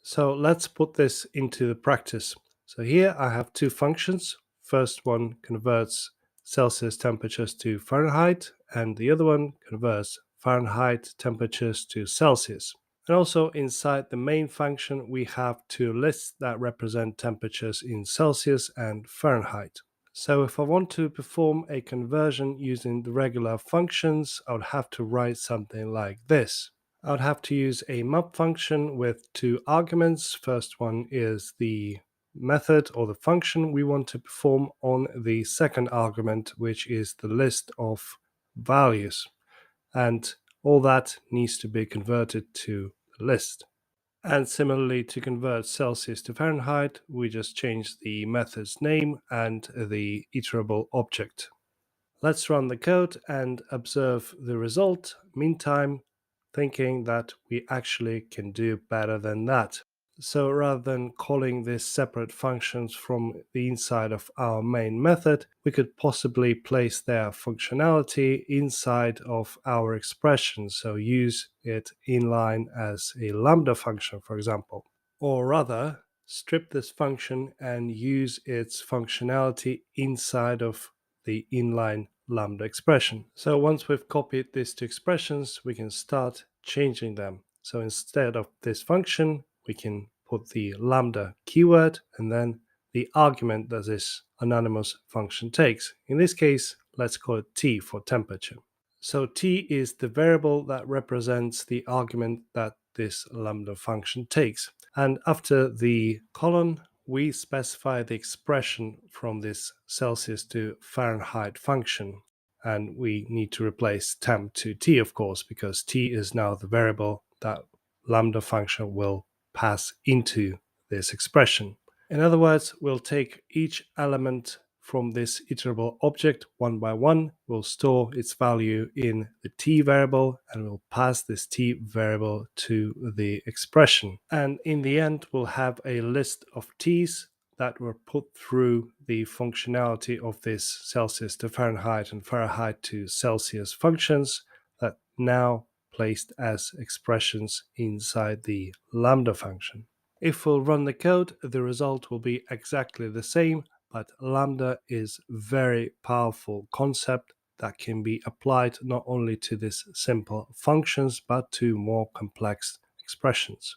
So let's put this into the practice. So here I have two functions. First one converts Celsius temperatures to Fahrenheit, and the other one converts Fahrenheit temperatures to Celsius. And also inside the main function, we have two lists that represent temperatures in Celsius and Fahrenheit. So if I want to perform a conversion using the regular functions, I would have to write something like this. I would have to use a map function with two arguments. First one is the method or the function we want to perform on the second argument, which is the list of values. And all that needs to be converted to the list. And similarly, to convert Celsius to Fahrenheit, we just change the method's name and the iterable object. Let's run the code and observe the result. Meantime, thinking that we actually can do better than that. So rather than calling these separate functions from the inside of our main method, we could possibly place their functionality inside of our expression. So use it inline as a Lambda function, for example. Or rather, strip this function and use its functionality inside of the inline Lambda expression. So once we've copied these two expressions, we can start changing them. So instead of this function, we can put the Lambda keyword and then the argument that this anonymous function takes. In this case, let's call it T for temperature. So T is the variable that represents the argument that this Lambda function takes. And after the colon, we specify the expression from this Celsius to Fahrenheit function. And we need to replace temp to T, of course, because T is now the variable that Lambda function will pass into this expression. In other words, we'll take each element from this iterable object one by one. We'll store its value in the T variable and we'll pass this T variable to the expression. And in the end, we'll have a list of T's that were put through the functionality of this Celsius to Fahrenheit and Fahrenheit to Celsius functions that now placed as expressions inside the Lambda function. If we'll run the code, the result will be exactly the same, but Lambda is a very powerful concept that can be applied not only to these simple functions, but to more complex expressions.